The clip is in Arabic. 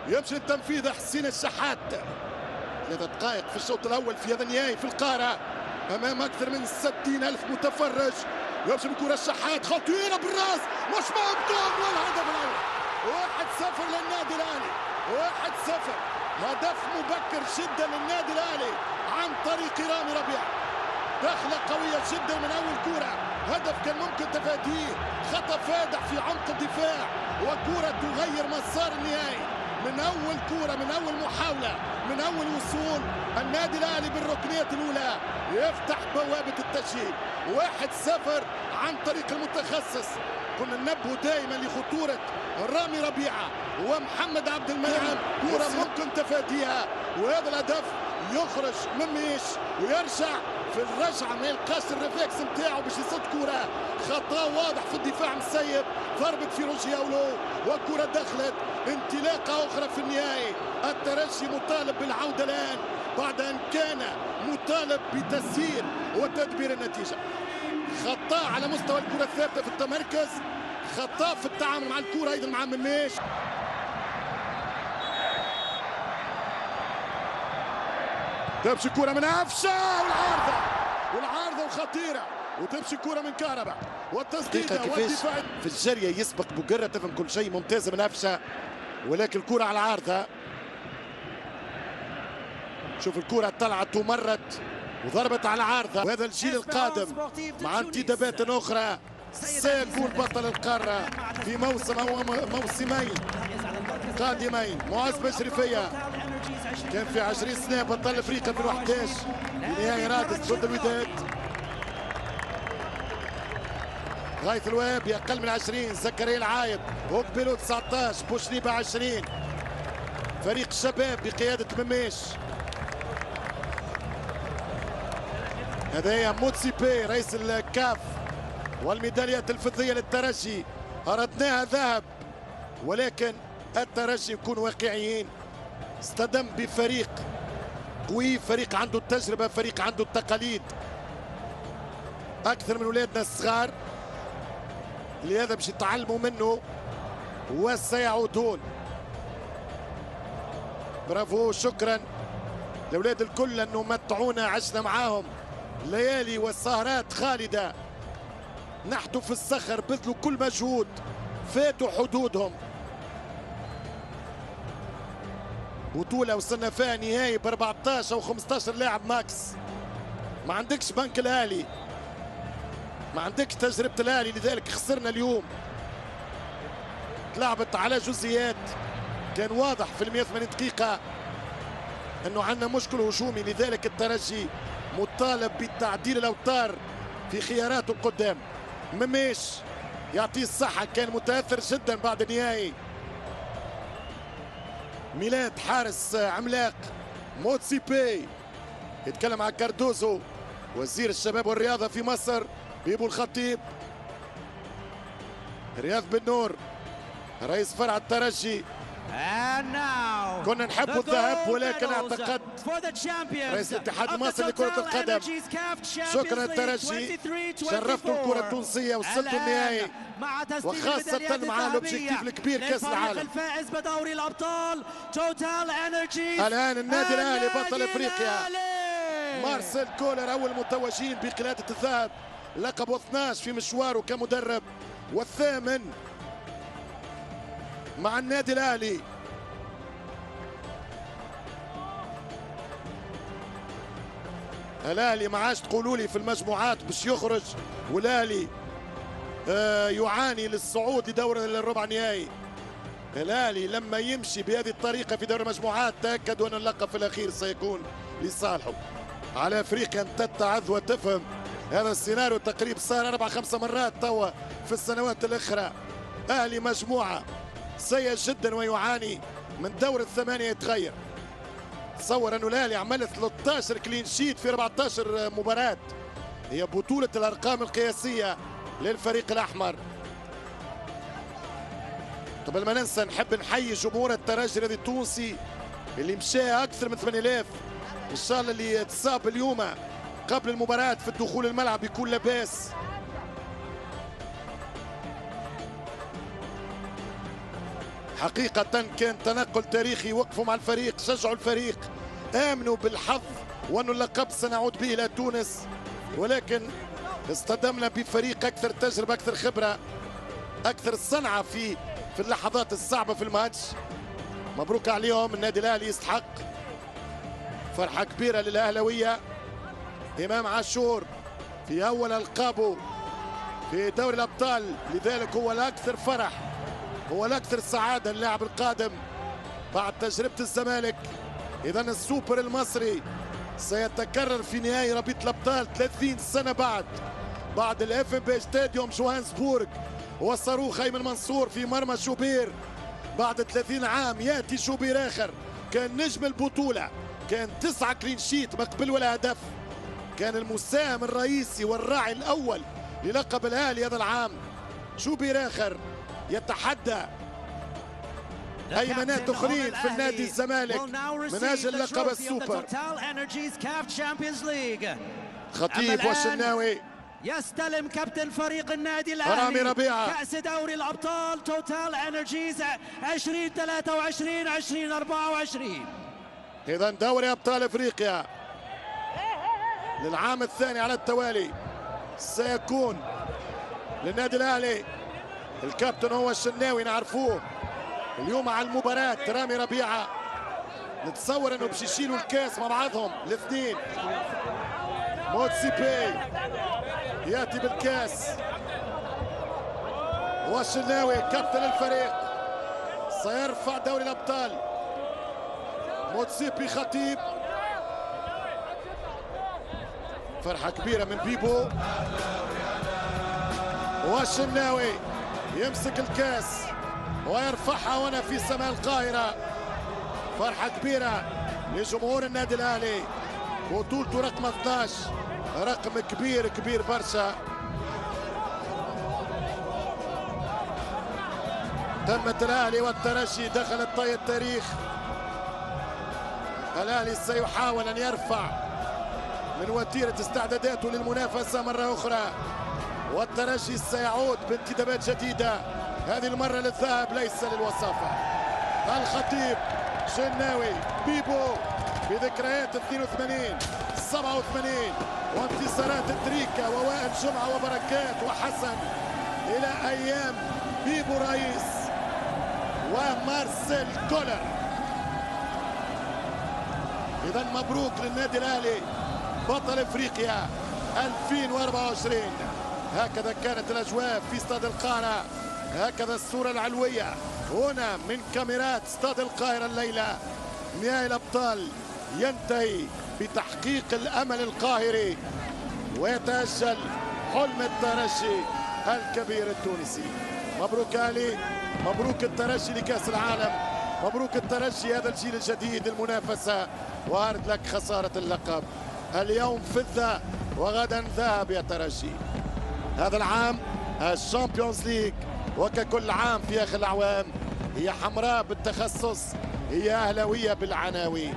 يمشي التنفيذ حسين الشحات. 3 دقائق في الشوط الاول في هذا النهائي في القاره امام اكثر من 60,000 متفرج. يمشي بالكره الشحات خطيره بالراس مش مقطوع والهدف الاول 1-0 للنادي الاهلي. 1-0 هدف مبكر جدا للنادي الاهلي عن طريق رامي ربيعه. دخله قويه جدا من اول كره، هدف كان ممكن تفاديه، خطا فادح في عمق الدفاع وكره تغير مسار النهائي. من اول كره، من اول محاوله، من اول وصول النادي الاهلي بالركنيه الاولى يفتح بوابه التسجيل. 1-0 عن طريق المتخصص. كنا ننبه دائما لخطوره رامي ربيعه ومحمد عبد المنعم، كره ممكن تفاديها وهذا الهدف يخرج من ميش ويرجع في الرجعه ما يلقاش الريفلكس نتاعو باش يصد كره. خطا واضح في الدفاع مسيب، ضربت في روجي اولو وكره دخلت. انطلاقه اخرى في النهائي. الترجي مطالب بالعوده الان بعد ان كان مطالب بتسيير وتدبير النتيجه. خطا على مستوى الكره الثابته في التمركز، خطا في التعامل مع الكره ايضا مع مميش. تمشي كرة من أفشة والعارضة وخطيرة، وتمشي كرة من كهرباء والتسديدة والدفاع. في الجرية يسبق بقرة، تفهم كل شيء ممتازة من أفشة، ولكن الكرة على العارضة. شوف الكرة طلعت ومرت وضربت على العارضة. وهذا الجيل القادم مع انتدابات أخرى سيكون بطل القارة في موسم أو موسمين قادمين. معز بشرفية كان في 20 سنة بطل افريقيا 2011 في نهائي رادس ضد الوداد. غايث الوهابي اقل من 20. زكريا العايد وقبله 19. بوشليبة 20. فريق الشباب بقيادة مميش. هذايا موتسيبي رئيس الكاف والميداليات الفضية للترجي. أردناها ذهب ولكن الترجي يكون واقعيين. اصطدم بفريق قوي، فريق عنده التجربة، فريق عنده التقاليد أكثر من ولادنا الصغار، لهذا باش يتعلموا منه وسيعودون. برافو، شكرا لأولاد الكل لأنه متعونا، عشنا معاهم ليالي وسهرات خالدة. نحتوا في الصخر، بذلوا كل مجهود، فاتوا حدودهم. بطولة وصلنا فيها نهائي ب 14 أو 15 لاعب ماكس. ما عندكش بنك الأهلي، ما عندكش تجربة الأهلي، لذلك خسرنا اليوم. تلعبت على جزئيات، كان واضح في 180 دقيقة أنه عندنا مشكل هجومي، لذلك الترجي مطالب بتعديل الأوتار في خياراته القدام. مميش يعطيه الصحة، كان متأثر جدا بعد النهائي. ميلاد حارس عملاق. موتسيبي يتكلم عن كاردوزو وزير الشباب والرياضة في مصر. بيبو الخطيب. رياض بن نور رئيس فرع الترجي. كنا نحب الذهب ولكن اعتقد رئيس الاتحاد المصري لكرة القدم شكرا الترجي، شرفتوا الكرة التونسية، وصلتوا النهائي وخاصة مع الاوبجيكتيف الكبير كأس العالم. الفائز بدوري الأبطال توتال انرجيز. الآن النادي الأهلي بطل افريقيا. مارسيل كولر أول متوجين بقلادة الذهب، لقبه 12 في مشواره كمدرب والثامن مع النادي الأهلي. الأهلي ما عادش تقولوا لي في المجموعات باش يخرج، والأهلي يعاني للصعود لدور الربع النهائي. الأهلي لما يمشي بهذه الطريقة في دور المجموعات تأكدوا أن اللقب في الأخير سيكون لصالحه. على أفريقيا أن تتعظ وتفهم هذا السيناريو. تقريبا صار 4-5 مرات توا في السنوات الأخرى. أهلي مجموعة سيء جدا ويعاني من دور الثمانية يتغير. تصور أنه الأهلي عمل 13 كلين شيت في 14 مباراة، هي بطولة الأرقام القياسية للفريق الأحمر. قبل ما ننسى نحب نحيي جمهور الترجي التونسي اللي مشى أكثر من 8000. إن شاء الله اللي تصاب اليوم قبل المباراة في الدخول الملعب يكون لاباس. حقيقة كان تنقل تاريخي، وقفوا مع الفريق، شجعوا الفريق، آمنوا بالحظ وأن اللقب سنعود به إلى تونس، ولكن اصطدمنا بفريق أكثر تجربة، أكثر خبرة، أكثر صنعة في اللحظات الصعبة في الماتش. مبروك عليهم، النادي الأهلي يستحق. فرحة كبيرة للأهلوية. إمام عاشور في أول ألقابه في دوري الأبطال، لذلك هو الأكثر فرح، هو الأكثر سعادة اللاعب القادم بعد تجربة الزمالك. إذا السوبر المصري سيتكرر في نهائي ربيع الأبطال 30 سنة بعد الاف ام بي ستاديوم جوهانسبورغ وصاروخ أيمن منصور في مرمى شوبير. بعد 30 عام يأتي شوبير آخر، كان نجم البطولة، كان 9 كلين شيت مقبل ولا هدف، كان المساهم الرئيسي والراعي الأول للقب الأهلي هذا العام. شوبير آخر يتحدى أيمنات أخرين في النادي الزمالك من أجل لقب السوبر. خطيب والشناوي يستلم كابتن فريق النادي الأهلي رامي ربيعة كأس دوري الأبطال توتال انرجيز 2023 2024. إذا دوري أبطال أفريقيا للعام الثاني على التوالي سيكون للنادي الأهلي. الكابتن هو الشناوي، نعرفوه اليوم على المباراة. رامي ربيعة نتصور انه باش يشيلوا الكاس مع بعضهم الاثنين. موتسيبي ياتي بالكاس، والشناوي كابتن الفريق سيرفع دوري الابطال. موتسيبي خطيب، فرحة كبيرة من بيبو، والشناوي يمسك الكاس ويرفعها هنا في سماء القاهرة. فرحة كبيرة لجمهور النادي الأهلي، بطولته رقم 12، رقم كبير كبير برشا. تمت الأهلي والترجي، دخلت طي التاريخ. الأهلي سيحاول أن يرفع من وتيرة استعداداته للمنافسة مرة أخرى، والترجي سيعود بانتدابات جديدة، هذه المرة للذهب ليس للوصافة. الخطيب، شناوي، بيبو بذكريات 82 87 وانتصارات تريكا ووائل جمعة وبركات وحسن إلى أيام بيبو رئيس ومارسيل كولر. إذا مبروك للنادي الأهلي بطل إفريقيا 2024. هكذا كانت الأجواء في استاد القاهرة، هكذا الصورة العلوية هنا من كاميرات استاد القاهرة الليلة. نهائي الأبطال ينتهي بتحقيق الأمل القاهري ويتأجل حلم الترجي الكبير التونسي. مبروك أهلي، مبروك الترجي لكأس العالم، مبروك الترجي هذا الجيل الجديد المنافسة، وارد لك خسارة اللقب. اليوم فضة وغدا ذهب يا ترجي. هذا العام الشامبيونز ليج وككل عام في آخر الأعوام هي حمراء بالتخصص، هي أهلاوية بالعناوين.